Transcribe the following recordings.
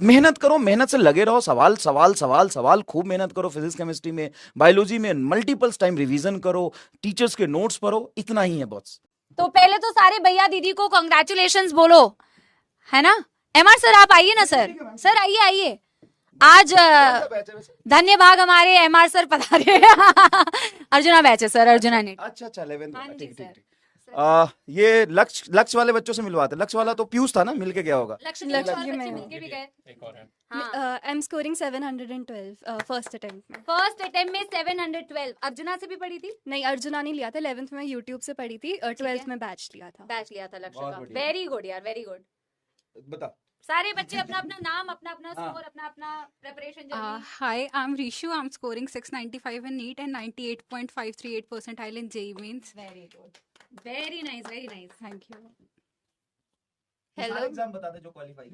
मेहनत करो, मेहनत से लगे रहो, सवाल सवाल सवाल सवाल, खूब मेहनत करो। फिजिक्स केमिस्ट्री में, बायोलॉजी में मल्टीपल टाइम रिवीजन करो, टीचर्स के नोट्स पढ़ो, इतना ही है बॉस। तो पहले तो सारे भैया दीदी को कॉन्ग्रेचुलेशंस बोलो, है ना। एमआर सर आप आइए ना सर, सर आइए आइए। आज धन्य भाग हमारे एमआर सर पधारे। अर्जुना बैच है सर, अर्जुना ने। अच्छा अच्छा 11th हाँ जी ठीक सर। ठीक ठीक। ये लक्ष्य वाले बच्चों से मिलवाते। लक्ष्य वाला तो पीयूष था ना, मिलके गया होगा। लक्ष्य लक्ष्य और जी बच्चे में मिलके भी गए। एक और है। हाँ। I am scoring 712 first attempt में। फर्स्ट अटेम्प्ट में 712। अर्जुना से भी पढ़ी थी, नहीं, अर्जुना नहीं लिया था, 11th में यूट्यूब से पढ़ी थी, 12th में बैच लिया था। बैच लिया था लक्ष्य बहुत का। बढ़िया। वेरी गुड यार, वेरी गुड। बता। सारे बच्चे अपना अपना नाम, अपना अपना हाँ। स्कोर, अपना अपना preparation journey. Hi, I'm Rishu. I'm scoring 695 in NEET and 98.538 percentile in JEE Mains. Very good, very nice, very nice. Thank you. सारे एग्जाम बता दे जो क्वालीफाई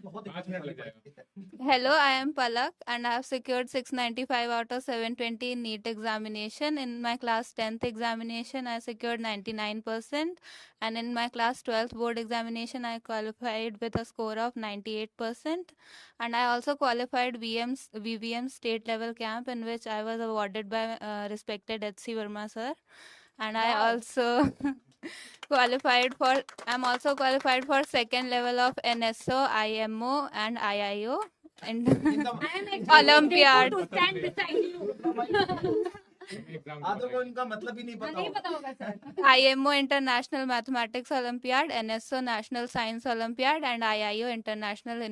बहुत 5 मिनट लग जाएगा। Hello, I am Palak and I have secured 695 out of 720 in NEET examination. In my class 10th examination, I secured 99%, and in my class 12th board examination, I qualified with a score of 98%. And I also qualified VVM state level camp, in which I was awarded by respected HC Verma sir. And I also I'm also qualified for second level of NSO, IMO and IIO and Olympiad. आधों को इनका मतलब ही नहीं पता नहीं होगा। पता होगा sir. IMO International Mathematics Olympiad, NSO National Science Olympiad and IIO International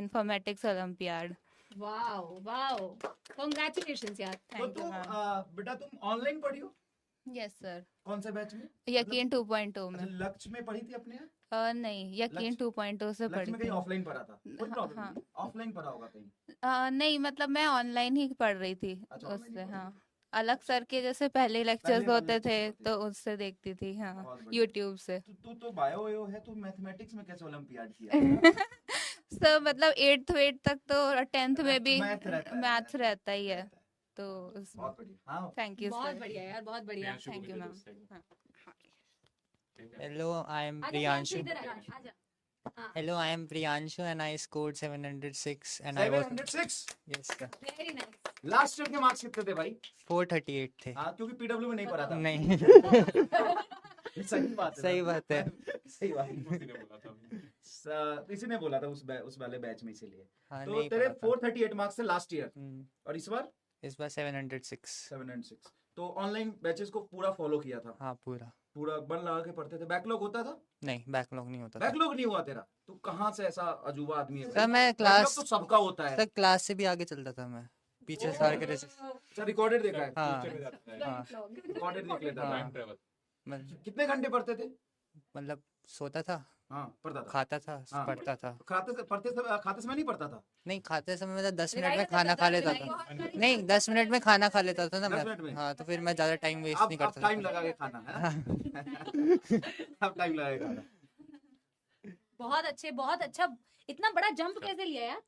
Informatics Olympiad. Wow wow, congratulations यार। तो Thank you, तुम ma'am. बेटा तुम ऑनलाइन पढ़ी हो? Yes, sir. कौन से बैच में? यकीन 2.0 अच्छा, में लक्ष्य में पढ़ी थी अपने यहाँ? नहीं, यकीन लक्ष्य- 2.0 से लक्ष्य पढ़ी में कहीं थी। ऑफलाइन पढ़ा था? कोई प्रॉब्लम हाँ। नहीं, ऑफलाइन पढ़ा होगा कहीं। नहीं, मतलब मैं ऑनलाइन ही पढ़ रही थी अच्छा, online उससे। ही पढ़ हाँ, अलग सर के जैसे पहले लेक्चर्स पहले वाले होते थे lectures होते तो उससे देखती थी। हाँ, बहुत बढ़िया। यूट्यूब से। तू तो बायो है, तो मैथमेटिक्स में कैसे ओलंपियाड किया? सर मतलब 8th 8th तक तो 10th में भी मैथ रहता है, मैथ रहता ही है, रहता है। तो बहुत बढ़िया। हाँ, थैंक यू बहुत सर। बढ़िया यार, बहुत बढ़िया। प्रियांशु को थैंक यू भी दे मैम। दो उससे। Hello, I am आजा Priyanshu. इधर आजा। Hello, I am Priyanshu and I scored 706 and I was 706 yes sir. Very nice. Last year के मार्क्स कितने थे भाई? 438 थे। हाँ, क्योंकि पीडब्ल्यू में नहीं पढ़ा था। नहीं सही बात है। सही बात है। सही बात है। उसी ने बोला था। इसी ने बोला था उस वाले बैच में, इसीलिए। हाँ, तो नहीं तेरे पढ़ा था। 438 मार्क्स थे लास्ट ईयर, हम्म, और इस बार इस बार 706। 706। तो ऑनलाइन बैचेस को पूरा फॉलो किया था? हाँ पूरा। पूरा मन लगा के पढ़ते थे? बैकलॉग होता था? नहीं, बैकलॉग नहीं होता था। बैकलॉग नहीं हुआ तेरा? तू कहाँ से ऐसा अजूबा आदमी है? सर मैं Backlog क्लास तो सबका होता है। सर क्लास से भी आगे चलता था मैं, पीछे सार के रेसिस। अच्छा, रिकॉर्डेड देखा है? हाँ फ्यूचर में जाता है। हाँ, रिकॉर्डेड देख लेता था। Time travel. कितने घंटे पढ़ते थे? मतलब सोता था, हाँ, पढ़ता था। खाता था, हाँ। पढ़ता था। खाते समय नहीं पढ़ता था? नहीं, खाते समय मतलब 10 मिनट में रिवाइज खाना खा लेता था। नहीं, 10 मिनट में खाना खा लेता था ना 10 मिनट में? मैं। हाँ, तो फिर मैं ज्यादा टाइम वेस्ट नहीं अब करता टाइम था। लगा के खाना है ना? अब टाइम लगा के खाना। बहुत अच्छे, बहुत अच्छा। इतना बड़ा जंप कैसे लिया यार?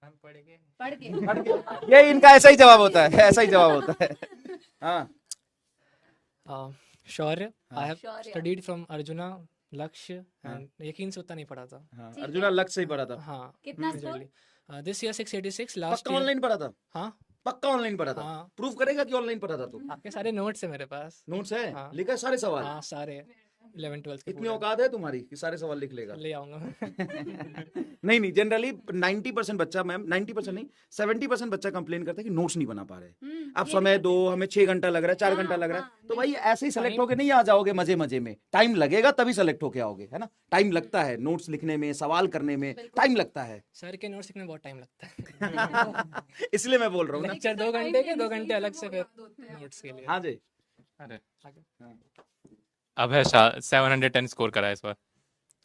हम पढ़ेंगे। पढ़ के। ये इनका ऐसा ही जवाब होता है, ऐसा ही जवाब होता है। हाँ, Shaurya, I have Shaurya. studied from Arjuna, Lakshya, and यकीन से उतना नहीं पढ़ा था। हाँ, ठीक अर्जुना लक्ष्य से ही पढ़ा था। हाँ, कितना score? majorly. This year 686, last पक्का year। ऑनलाइन पढ़ा था? हाँ पक्का ऑनलाइन पढ़ा था? हाँ, प्रूफ करेगा कि ऑनलाइन पढ़ा था तू? आपके सारे नोट्स है मेरे पास। नोट्स है? हाँ। लिखा है सारे सवाल? हाँ, सारे 11 12 के इतनी पूरे। औकात है तुम्हारी कि सारे सवाल लिख लेगा? ले आऊंगा। नहीं नहीं, जनरली 90% बच्चा, मैम 90% नहीं, 70% बच्चा कंप्लेन करता है कि नोट्स नहीं बना पा रहे। अब समय दो, हमें 6 घंटा लग रहा है, 4 घंटा लग रहा है। तो भाई ऐसे ही सेलेक्ट होके नहीं आ जाओगे मजे मजे में, टाइम लगेगा तभी सेलेक्ट होके आओगे, है ना? टाइम लगता है नोट्स लिखने में, सवाल करने में टाइम लगता है। सर के नोट्स लिखने में बहुत टाइम लगता है। इसलिए मैं बोल रहा हूँ ना। लेक्चर 2 घंटे के, 2 घंटे अलग से फिर नोट्स के लिए। हाँ जी। अरे आगे। अब है 710 स्कोर करा है इस बार।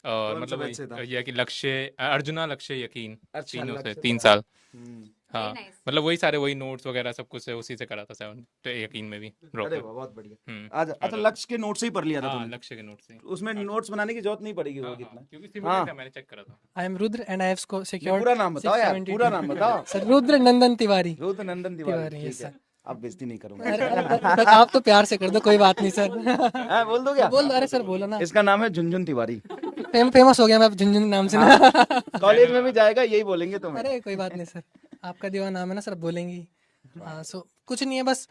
और कौन से मतलब बैच से था? ये कि लक्ष्य, अर्जुना, लक्ष्य, यकीन, अच्छा, तीनों से लक्ष्य 3 था। साल। हम्म, हाँ, Very nice. मतलब वही सारे, वही नोट्स वगैरह सब कुछ है, उसी से करा था 7 तो यकीन में भी अरे प्रॉपर। वाह, बहुत बढ़िया। हम्म। अच्छा, और- लक्ष्य के नोट्स ही पढ़ लिया था हाँ, तुमने? लक्ष्य के नोट्स से। उसमें नोट्स बनाने की जरूरत नहीं पड़ेगी हाँ, वो हाँ, कितना। क्योंकि हाँ। सिमुलेट है, मैंने चेक करा था। I am Rudra and I have secured पूरा नाम बताओ यार, 672। पूरा नाम बताओ। सर रुद्र नंदन तिवारी। रुद्र नंदन तिवारी, तिवारी, ठीक yes, है। sir. अब बेइज्जती नहीं करूंगा। अरे, आप तो प्यार से कर दो, कोई बात नहीं सर। हाँ, बोल दो क्या? बोल दो, अरे सर बोलो ना। इसका नाम है झुनझुन तिवारी। फेमस हो गया मैं अब झुनझुन नाम से ना। कॉलेज में भी जाएगा यही बोलेंगे तुम्हें। अरे कोई बात नहीं सर, आपका दीवा नाम है ना सर, अब बोलेंगी। हाँ, सो कुछ नहीं है, बस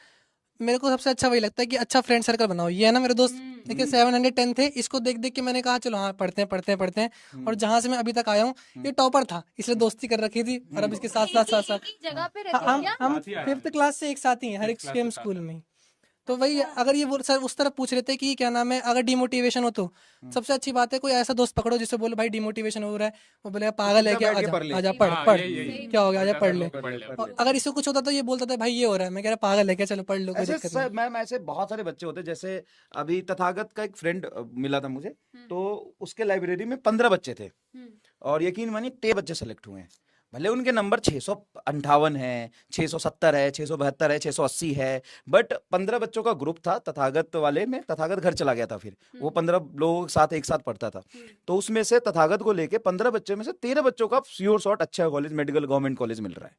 मेरे को सबसे अच्छा वही लगता है कि अच्छा फ्रेंड सर्कल बनाओ। ये है ना मेरे दोस्त, देखिए 710 थे, इसको देख देख के मैंने कहा चलो हाँ पढ़ते हैं पढ़ते हैं पढ़ते हैं, और जहाँ से मैं अभी तक आया हूँ ये टॉपर था, इसलिए दोस्ती कर रखी थी, और अब इसके साथ साथ साथ साथ एक जगह पे रहते हैं क्या? हम 5th क्लास से एक साथ ही हैं, हर एक सेम स्कूल में ही। तो वही अगर ये वो सर उस तरफ पूछ रहे थे कि क्या नाम है, अगर डिमोटिवेशन हो तो सबसे अच्छी बात है कोई ऐसा दोस्त पकड़ो जिससे बोलो भाई डिमोटिवेशन हो रहा है, वो बोलेगा पागल है क्या, बैठ के पढ़ ले। आजा पढ़ पढ़, क्या हो गया आजा पढ़ ले। और अगर इससे कुछ होता तो ये बोलता था भाई ये हो रहा है, मैं कह रहा पागल है क्या, चलो पढ़ लो कोई ऐसे दिक्कत नहीं। मैम ऐसे बहुत सारे बच्चे होते हैं, जैसे अभी तथागत का एक फ्रेंड मिला था मुझे, तो उसके लाइब्रेरी में 15 बच्चे थे, और यकीन मानिए 3 बच्चे सेलेक्ट हुए हैं। भले उनके नंबर 658 है, 670 है, 672 है, 680 है, बट 15 बच्चों का ग्रुप था तथागत वाले में। तथागत घर चला गया था, फिर वो 15 लोगों के साथ एक साथ पढ़ता था, तो उसमें से तथागत को लेके 15 बच्चे में से 13 बच्चों का श्योर शॉट अच्छा कॉलेज, मेडिकल गवर्नमेंट कॉलेज मिल रहा है।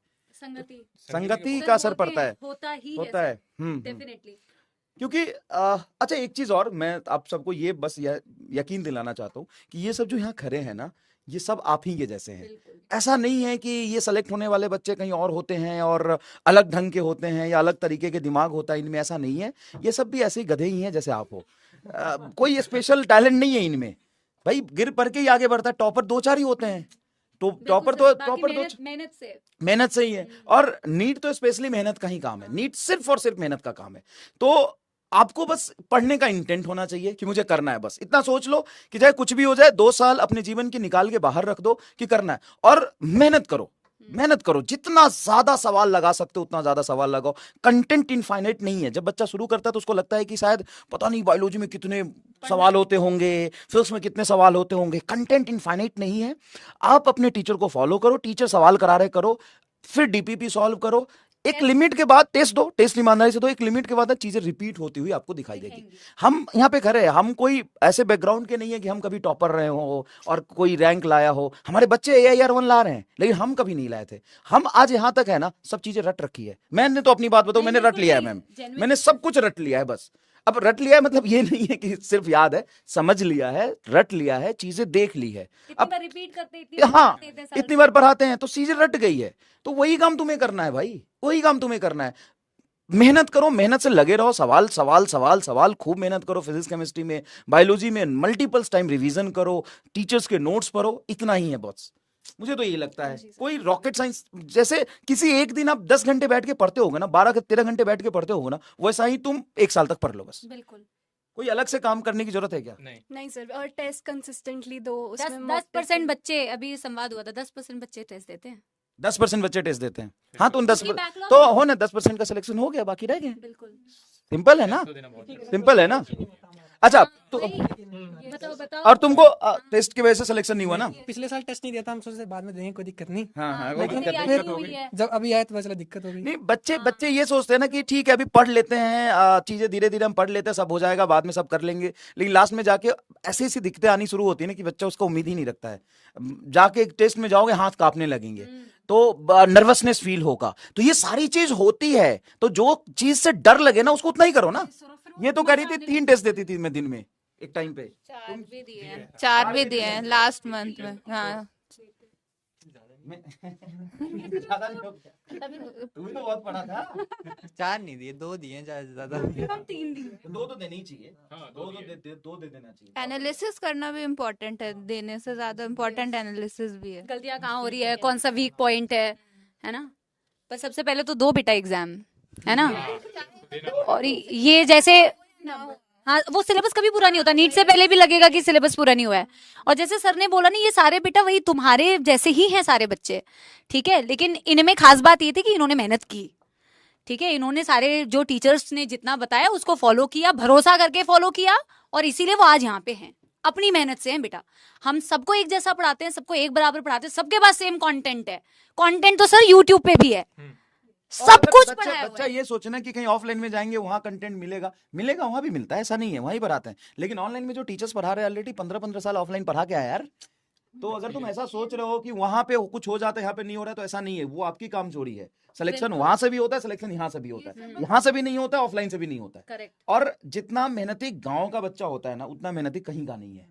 संगति का असर पड़ता है, होता है। डेफिनेटली। क्योंकि अच्छा एक चीज और मैं आप सबको ये बस यकीन दिलाना चाहता हूँ कि ये सब जो यहाँ खड़े हैं ना, ये सब आप ही के जैसे हैं। ऐसा नहीं है कि ये सेलेक्ट होने वाले बच्चे कहीं और होते हैं और अलग ढंग के होते हैं या अलग तरीके के दिमाग होता है इनमें, ऐसा नहीं है। ये सब भी ऐसे ही गधे ही हैं जैसे आप हो। कोई स्पेशल टैलेंट नहीं है इनमें भाई, गिर पड़ के ही आगे बढ़ता है। टॉपर 2-4 ही होते हैं, तो टॉपर तो मेहनत से ही है। और नीट तो स्पेशली मेहनत का ही काम है, नीट सिर्फ और सिर्फ मेहनत का काम है। तो आपको बस पढ़ने का इंटेंट होना चाहिए कि मुझे करना है, बस इतना सोच लो कि चाहे कुछ भी हो जाए 2 साल अपने जीवन की निकाल के बाहर रख दो कि करना है, और मेहनत करो, मेहनत करो। जितना ज्यादा सवाल लगा सकते हो उतना ज्यादा सवाल लगाओ। कंटेंट इनफाइनाइट नहीं है। जब बच्चा शुरू करता है तो उसको लगता है कि शायद पता नहीं बायोलॉजी में कितने सवाल होते होंगे, फिजिक्स में कितने सवाल होते होंगे। कंटेंट इनफाइनाइट नहीं है। आप अपने टीचर को फॉलो करो, टीचर सवाल करा रहे करो, फिर डीपीपी सॉल्व करो। एक लिमिट के बाद टेस्ट दो, टेस्ट ईमानदारी से दो। एक लिमिट के बाद चीजें रिपीट होती हुई आपको दिखाई देगी। हम यहाँ पे खड़े हैं, हम कोई ऐसे बैकग्राउंड के नहीं है कि हम कभी टॉपर रहे हो और कोई रैंक लाया हो। हमारे बच्चे AIR 1 ला रहे हैं, लेकिन हम कभी नहीं लाए थे। हम आज यहाँ तक है ना, सब चीजें रट रखी है। मैंने तो अपनी बात बताऊं, मैंने रट लिया है मैम, मैंने सब कुछ रट लिया है। बस अब रट लिया है मतलब ये नहीं है कि सिर्फ याद है, समझ लिया है, रट लिया है, चीजें देख ली है। अब रिपीट करते हाँ, इतनी बार पढ़ाते हैं तो चीजें रट गई है। तो वही काम तुम्हें करना है भाई, वही काम तुम्हें करना है। मेहनत करो, मेहनत से लगे रहो, सवाल सवाल सवाल सवाल खूब मेहनत करो। फिजिक्स केमिस्ट्री में, बायोलॉजी में मल्टीपल्स टाइम रिवीजन करो, टीचर्स के नोट्स पढ़ो। इतना ही है बस, मुझे तो यही लगता है। कोई रॉकेट साइंस, जैसे किसी एक दिन आप 10 घंटे बैठ के पढ़ते होगे ना, 12-13 घंटे बैठ के पढ़ते होगे ना, वैसा ही तुम 1 साल तक पढ़ लो बस। बिल्कुल। कोई अलग से काम करने की जरूरत है क्या? नहीं सर, और टेस्ट कंसिस्टेंटली दो। उसमें 10% बच्चे, अभी संवाद हुआ था, 10% बच्चे टेस्ट देते हैं। 10% बच्चे टेस्ट देते हैं। हाँ, तो उन 10 उसकी backlog तो हो ना, 10% का सिलेक्शन हो गया, बाकी रह गए। बिल्कुल। सिंपल है ना, सिंपल है ना। अच्छा तो बताओ। और तुमको टेस्ट की वजह से सिलेक्शन नहीं हुआ ना? पिछले साल टेस्ट नहीं दिया था, हम सोचे बाद में देंगे, कोई दिक्कत नहीं। हाँ, वो लेकिन दिक्कत हो गई। जब अभी आए तो पता चला दिक्कत हो गई। नहीं, बच्चे ये सोचते हैं ना कि ठीक है अभी पढ़ लेते हैं, चीजें धीरे धीरे हम पढ़ लेते हैं, सब हो जाएगा, बाद में सब कर लेंगे। लेकिन लास्ट में जाके ऐसी ऐसी दिक्कतें आनी शुरू होती है ना कि बच्चा उसका उम्मीद ही नहीं रखता है। जाके एक टेस्ट में जाओगे, हाथ कांपने लगेंगे, तो नर्वसनेस फील होगा। तो ये सारी चीज होती है। तो जो चीज से डर लगे ना, उसको उतना ही करो ना। ये तो कह रही थी 3 टेस्ट देती थी मैं दिन में एक टाइम पे। 4 भी दिए हैं लास्ट मंथ में। हाँ, ज्यादा नहीं हो गया? तू भी तो बहुत पढ़ा था। 4 नहीं दिए, 2 दिए ज्यादा। 2 तो देने ही चाहिए। 2 दे देना चाहिए। एनालिसिस करना भी इम्पोर्टेंट है, देने से ज्यादा इम्पोर्टेंट एनालिसिस भी है। गलतियां कहाँ हो रही है, कौन सा वीक पॉइंट है ना। पर सबसे पहले तो दो बेटा एग्जाम, है ना। और ये जैसे हाँ, वो सिलेबस कभी पूरा नहीं होता। नीट से पहले भी लगेगा कि सिलेबस पूरा नहीं हुआ है। और जैसे सर ने बोला ना, ये सारे बेटा वही तुम्हारे जैसे ही हैं सारे बच्चे, ठीक है। लेकिन इनमें खास बात ये थी कि इन्होंने मेहनत की, ठीक है। इन्होंने सारे जो टीचर्स ने जितना बताया उसको फॉलो किया, भरोसा करके फॉलो किया, और इसीलिए वो आज यहाँ पे हैं। अपनी मेहनत से हैं बेटा। हम सबको एक जैसा पढ़ाते हैं, सबको एक बराबर पढ़ाते हैं, सबके पास सेम कंटेंट है। कंटेंट तो सर यूट्यूब पे भी है, सब कुछ पढ़ाया हुआ बच्चा है। ये सोचना कि कहीं ऑफलाइन में जाएंगे वहां कंटेंट मिलेगा, वहां भी मिलता है, ऐसा नहीं है, वहीं पढ़ाते हैं। लेकिन ऑनलाइन में जो टीचर्स पढ़ा रहे हैं ऑलरेडी 15-15 साल ऑफलाइन पढ़ा के आया यार। तो अगर तुम ऐसा सोच रहे हो कि वहां पे कुछ हो जाता है यहाँ पे नहीं हो रहा है, तो ऐसा नहीं है। वो आपकी काम चोरी है। सिलेक्शन वहां से भी होता है, सिलेक्शन यहाँ से भी होता है, यहाँ से भी नहीं होता है, ऑफलाइन से भी नहीं होता है। करेक्ट। और जितना मेहनती गांव का बच्चा होता है ना, उतना मेहनती कहीं का नहीं है।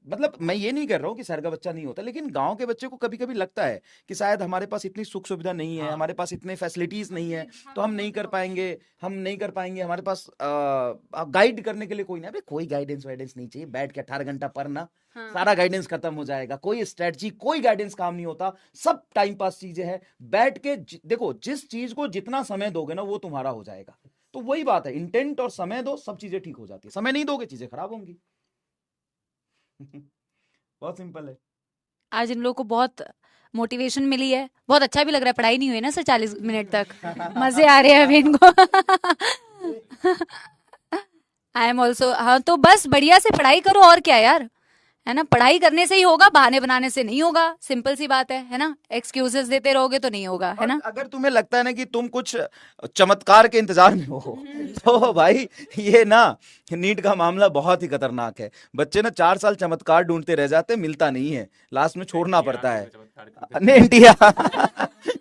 मतलब मैं ये नहीं कर रहा हूँ कि शहर का बच्चा नहीं होता, लेकिन गांव के बच्चे को कभी कभी लगता है कि शायद हमारे पास इतनी सुख सुविधा नहीं है, हमारे पास इतने फैसिलिटीज नहीं है, तो हम नहीं कर पाएंगे, हमारे पास गाइड करने के लिए कोई नहीं। अबे कोई गाइडेंस वाइडेंस नहीं चाहिए, बैठ के 18 घंटा पढ़ना, सारा गाइडेंस खत्म हो जाएगा। कोई स्ट्रेटजी, कोई गाइडेंस काम नहीं होता, सब टाइम पास चीजें हैं। बैठ के देखो, जिस चीज को जितना समय दोगे ना वो तुम्हारा हो जाएगा। तो वही बात है, इंटेंट और समय दो, सब चीजें ठीक हो जाती है। समय नहीं दोगे चीजें खराब होंगी। बहुत सिंपल है। आज इन लोगों को बहुत मोटिवेशन मिली है, बहुत अच्छा भी लग रहा है। पढ़ाई नहीं हुई ना सर 40 मिनट तक, मजे आ रहे हैं अभी इनको। आई एम ऑल्सो, हाँ तो बस बढ़िया से पढ़ाई करो और क्या यार, है ना। पढ़ाई करने से ही होगा, बहाने बनाने से नहीं होगा, सिंपल सी बात है ना। एक्सक्यूजेस देते रहोगे तो नहीं होगा, है ना। अगर तुम्हें लगता है ना कि तुम कुछ चमत्कार के इंतजार में हो तो भाई ये ना नीट का मामला बहुत ही खतरनाक है। बच्चे ना 4 साल चमत्कार ढूंढते रह जाते, मिलता नहीं है, लास्ट में छोड़ना पड़ता है। नहीं,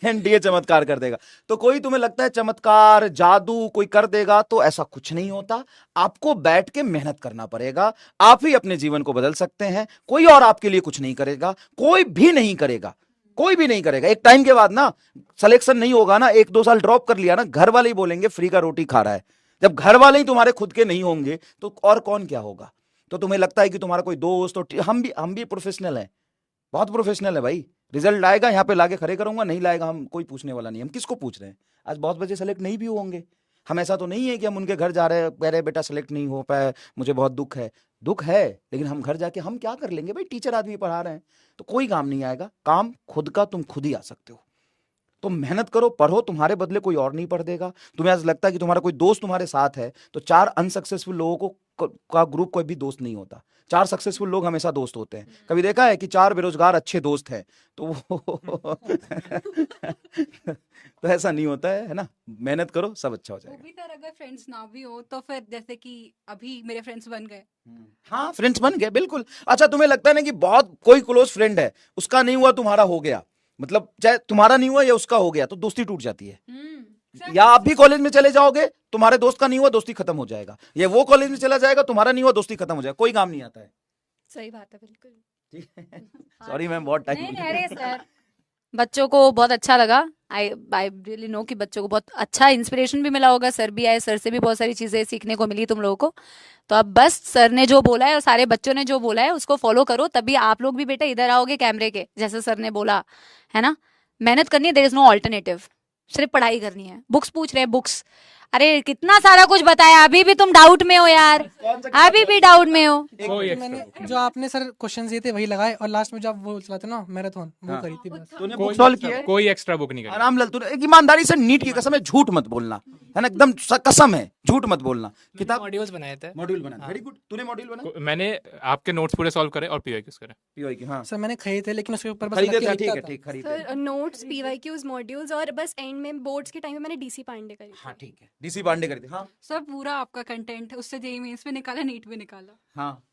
एनडीए चमत्कार कर देगा। तो कोई तुम्हें लगता है चमत्कार जादू कोई कर देगा, तो ऐसा कुछ नहीं होता। आपको बैठ के मेहनत करना पड़ेगा, आप ही अपने जीवन को बदल सकते हैं। कोई और आपके लिए कुछ नहीं करेगा, कोई भी नहीं करेगा, कोई भी नहीं करेगा। एक टाइम के बाद ना सिलेक्शन नहीं होगा ना, 1-2 साल ड्रॉप कर लिया ना, घर वाले ही बोलेंगे फ्री का रोटी खा रहा है। जब घर वाले ही तुम्हारे खुद के नहीं होंगे तो और कौन क्या होगा। तो तुम्हें लगता है कि तुम्हारा कोई दोस्त, तो हम भी प्रोफेशनल हैं, बहुत प्रोफेशनल है भाई। रिजल्ट आएगा, यहाँ पे लाके खड़े करूंगा, नहीं लाएगा हम कोई पूछने वाला नहीं। हम किसको पूछ रहे हैं? आज बहुत बच्चे सेलेक्ट नहीं भी होंगे, हम ऐसा तो नहीं है कि हम उनके घर जा रहे हैं, कह रहे बेटा सेलेक्ट नहीं हो पाए, मुझे बहुत दुख है। दुख है, लेकिन हम घर जाके हम क्या कर लेंगे भाई, टीचर आदमी पढ़ा रहे हैं, तो कोई काम नहीं आएगा। काम खुद का तुम खुद ही आ सकते हो। तो मेहनत करो, पढ़ो, तुम्हारे बदले कोई और नहीं पढ़ देगा। तुम्हें आज लगता है कि तुम्हारा कोई दोस्त तुम्हारे साथ है, तो 4 अनसक्सेसफुल लोगों का ग्रुप कोई भी दोस्त नहीं होता। 4 सक्सेसफुल लोग हमेशा दोस्त होते हैं। कभी देखा है कि 4 बेरोजगार अच्छे दोस्त हैं? तो तो ऐसा नहीं होता है ना। मेहनत करो, सब अच्छा हो वो जाएगा। भी तर अगर फ्रेंड्स ना भी हो तो फिर जैसे कि अभी मेरे फ्रेंड्स बन गए। हाँ, फ्रेंड्स बन गए, बिल्कुल। अच्छा, तुम्हें लगता है ना कि बहुत कोई क्लोज फ्रेंड है, उसका नहीं हुआ तुम्हारा हो गया, मतलब चाहे तुम्हारा नहीं हुआ या उसका हो गया, तो दोस्ती टूट जाती है। या आप भी कॉलेज में चले जाओगे, तुम्हारे दोस्त का नहीं हुआ, दोस्ती खत्म हो जाएगा। या वो कॉलेज में चला जाएगा, तुम्हारा नहीं हुआ, दोस्ती खत्म हो जाएगा। कोई काम नहीं आता है। सही बात है, बिल्कुल। ठीक है, सॉरी मैम, बहुत टाइम। नहीं, अरे सर, बच्चों को बहुत अच्छा लगा। आई रियली नो कि बच्चों को बहुत अच्छा इंस्पिरेशन भी मिला होगा। सर भी आए, सर से भी बहुत सारी चीजें सीखने को मिली तुम लोगों को। तो अब बस सर ने जो बोला है और सारे बच्चों ने जो बोला है उसको फॉलो करो, तभी आप लोग भी बेटा इधर आओगे कैमरे के, जैसे सर ने बोला, है ना। मेहनत करनी है, देयर इज नो ऑल्टरनेटिव, सिर्फ पढ़ाई करनी है। बुक्स पूछ रहे हैं, बुक्स, अरे कितना सारा कुछ बताया, अभी भी तुम डाउट में हो यार, अभी भी डाउट में हो। मैंने जो आपने सर क्वेश्चन दिए थे वही लगाए, और लास्ट में जब वो चलाते ना मैराथन, वो करी थी बस। तूने बुक सॉल्व किया है? कोई एक्स्ट्रा बुक नहीं करी। आराम लाल, तूने एक ईमानदारी से, नीट की कसम है, झूठ मत बोलना, है ना, एकदम कसम है, झूठ मत बोलना। किताब मॉड्यूल्स बनाए थे। मॉड्यूल बना, वेरी गुड। तूने मॉड्यूल बना? मैंने आपके नोट्स पूरे सॉल्व करे और पीवाईक्यूज करे। पीवाई की, हाँ सर मैंने खरीदे थे, लेकिन उसके ऊपर बस खरीदे लग के थे, ठीक लिखता है, था। ठीक खरीदे। सर नोट्स, पीवाईक्यूज, मॉड्यूल्स, और बस एंड में बोर्ड्स के टाइम में मैंने डीसी पांडे करी थी। हाँ ठीक है, डीसी पांडे कर दे। हाँ सर पूरा आपका कंटेंट उससे जेईई मेंस में निकाला, नीट में निकाला। हाँ,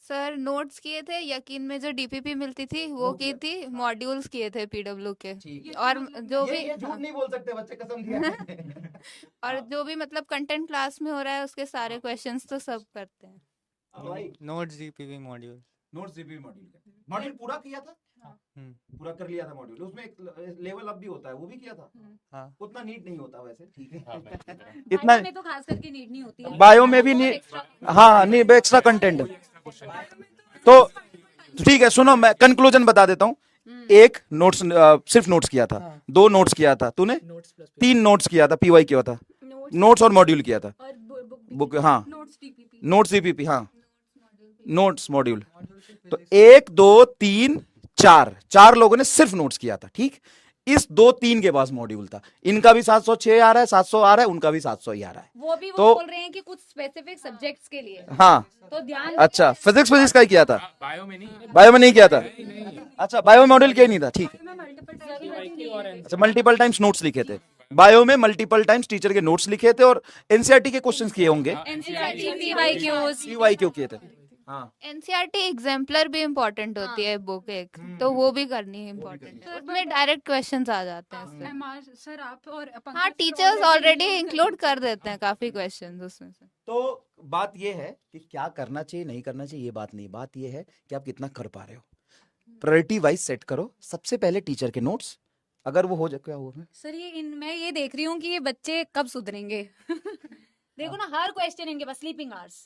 सर नोट्स किए थे, यकीन में जो डीपीपी मिलती थी वो की थी, मॉड्यूल्स किए थे पीडब्ल्यू के, ठीक है। और जो भी ये झूठ नहीं बोल सकते बच्चे, कसम दिया है। और जो भी मतलब कंटेंट क्लास में हो रहा है उसके सारे क्वेश्चंस तो सब करते हैं। अब भाई notes GPV module. Notes GP module पूरा किया था? पूरा कर लिया था मॉड्यूल। उसमें एक लेवल अप भी होता है, वो भी किया था? हाँ। उतना नीट नहीं होता वैसे, ठीक है। इतना इतना में तो खास करके नीड नहीं होती है। बायो में भी नहीं, हाँ नहीं, एक्स्ट्रा कंटेंट। तो ठीक है, सुनो, मैं कंक्लूजन बता देता हूँ। एक नोट्स, सिर्फ नोट्स किया था, 2 नोट्स किया था तूने, 3 नोट्स किया था, पीवाई किया था, नोट्स और मॉड्यूल किया था, बुक, हाँ नोट्स डीपीपी, हाँ नोट्स मॉड्यूल। तो 1 2 3 4 लोगों ने सिर्फ नोट्स किया था, ठीक। इस 2-3 के पास मॉड्यूल था। इनका भी 706 आ रहा है, 700 आ रहा है, उनका भी 700 ही आ रहा है। वो भी वो तो- बोल रहे हैं कि कुछ स्पेसिफिक सब्जेक्ट्स के लिए, हाँ तो ध्यान अच्छा, फिजिक्स का ही किया था, बायो में नहीं। बायो में नहीं किया था। अच्छा, बायो में मॉड्यूल किया ही नहीं था, ठीक है। अच्छा, मल्टीपल टाइम्स नोट्स लिखे थे बायो में, मल्टीपल टाइम्स टीचर के नोट्स लिखे थे, और एनसीईआरटी के क्वेश्चंस किए होंगे, एनसीईआरटी पीवाईक्यूज, पीवाई क्यों किए थे। हाँ एनसीईआरटी एग्जाम्पलर भी इम्पोर्टेंट होती है बुक एक, तो वो भी करनी इम्पोर्टेंट है, उसमें डायरेक्ट क्वेश्चंस आ जाते हैं इससे। एमआर सर आप और हाँ, Pankaj sir teachers already already include include देते कर देते हैं काफी क्वेश्चंस उसमें से। तो बात ये है कि क्या करना चाहिए नहीं करना चाहिए ये बात नहीं, बात ये है कि आप कितना कर पा रहे हो। प्रायोरिटी वाइज सेट करो। सबसे पहले टीचर के नोट्स, अगर वो हो जाए, क्या हुआ सर मैं ये देख रही हूँ कि ये बच्चे कब सुधरेंगे। देखो ना, हर क्वेश्चन इनके पास स्लीपिंग आवर्स,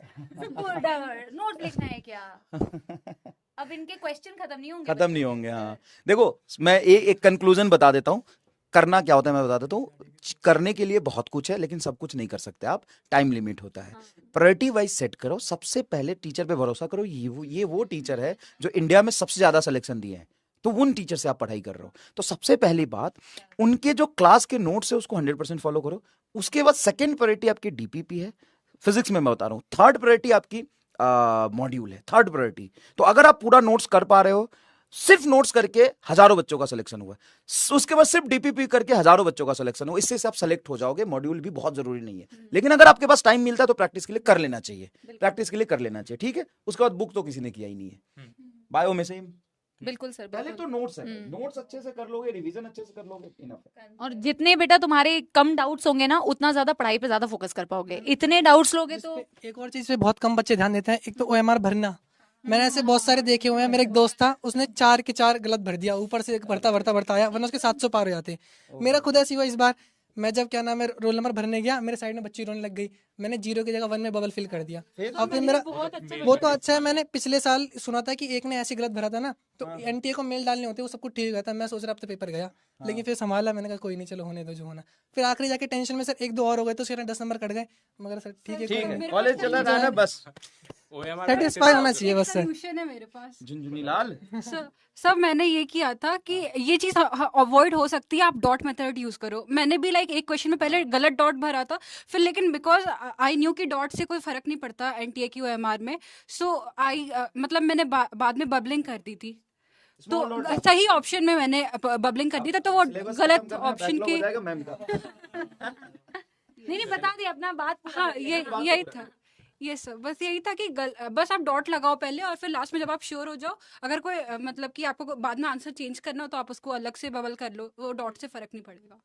नोट लिखना है क्या? अब इनके क्वेश्चन खत्म नहीं होंगे। खत्म नहीं होंगे। हाँ देखो, मैं एक कंक्लूजन बता देता हूँ। करना क्या होता है मैं बता देता हूँ। करने के लिए बहुत कुछ है, लेकिन सब कुछ नहीं कर सकते आप, टाइम लिमिट होता है। प्रायोरिटी वाइज सेट करो। सबसे पहले टीचर पे भरोसा करो। ये वो टीचर है जो इंडिया में सबसे ज्यादा सिलेक्शन दिए हैं, तो उन टीचर से आप पढ़ाई कर रहे हो। तो सबसे पहली बात, उनके जो क्लास के नोट्स है उसको 100% फॉलो करो। उसके बाद सेकंड प्रायोरिटी आपकी डीपीपी है, फिजिक्स में मैं बता रहा हूँ। थर्ड प्रायोरिटी आपकी मॉड्यूल है, थर्ड प्रायोरिटी। तो अगर आप पूरा नोट्स कर पा रहे हो, सिर्फ नोट्स करके हजारों बच्चों का सिलेक्शन हुआ है, उसके बाद सिर्फ डीपीपी करके हजारों बच्चों का सिलेक्शन हुआ, इससे आप सेलेक्ट हो जाओगे। मॉड्यूल भी बहुत जरूरी नहीं है, लेकिन अगर आपके पास टाइम मिलता है तो प्रैक्टिस के लिए कर लेना चाहिए, प्रैक्टिस के लिए कर लेना चाहिए, ठीक है। उसके बाद बुक तो किसी ने किया ही नहीं है, बायो में से बिल्कुल सर, पहले तो नोट्स है, नोट्स अच्छे से कर लोगे, रिवीजन अच्छे से कर लोगे, इनफ है। और जितने बेटा तुम्हारे कम डाउट्स होंगे ना, उतना ज्यादा पढ़ाई पे ज्यादा फोकस कर पाओगे। इतने डाउट्स लोगे तो एक और चीज पे बहुत कम बच्चे ध्यान देते हैं, एक तो ओएमआर भरना। मैंने ऐसे बहुत सारे देखे हुए हैं। मेरा एक दोस्त था, उसने 4 के 4 गलत भर दिया, ऊपर से एक भरता आया, वरना उसके 700 पार हो जाते। मेरा खुद ऐसी हुआ इस बार। मैं जब क्या नाम है रोल नंबर भरने गया, मेरे साइड में बच्ची रोने लग गई। मैंने 0 की जगह 1 में बबल फिल कर दिया। अब फिर मेरा वो तो अच्छा है। मैंने पिछले साल सुना था कि एक ने ऐसे गलत भरा था ना, तो एनटीए को मेल डालने होते, वो सब कुछ ठीक गया था। मैं सोच रहा अब तो पेपर गया, लेकिन फिर संभाला। मैंने कहा कोई नहीं, चलो होने दो जो होना। फिर आखिरी जाके टेंशन में सर 1-2 और हो गए, तो उसके 10 नंबर कट गए। मगर सर ठीक है, कोई नहीं। कॉलेज चला रहा है बस, सेटिस्फाई होना चाहिए बस सर। सोल्यूशन है मेरे पास। झुनझुनी लाल। सब मैंने ये किया था कि ये चीज अवॉइड हो सकती है, आप डॉट मेथड यूज करो। मैंने भी लाइक एक क्वेश्चन में पहले गलत डॉट भरा था, फिर लेकिन बिकॉज आई न्यू कि डॉट से कोई फर्क नहीं पड़ता एनटीए की ओएमआर में, सो आई मतलब मैंने बाद में बबलिंग कर दी थी। तो सही ऑप्शन में मैंने बबलिंग कर दी था, तो वो गलत ऑप्शन के नहीं बता दी अपना बात। हाँ, यही था। ये सब बस यही था कि बस आप डॉट लगाओ पहले, और फिर लास्ट में जब आप श्योर हो जाओ, अगर कोई मतलब कि आपको बाद में आंसर चेंज करना हो तो आप उसको अलग से बबल कर लो, वो डॉट से फर्क नहीं पड़ेगा।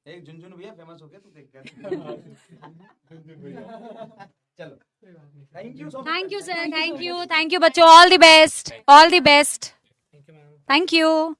एक झुनझुन भैया फेमस हो गया, तू देख कर। चलो, thank you sir, thank you बच्चों, all the best, all the best, thank you.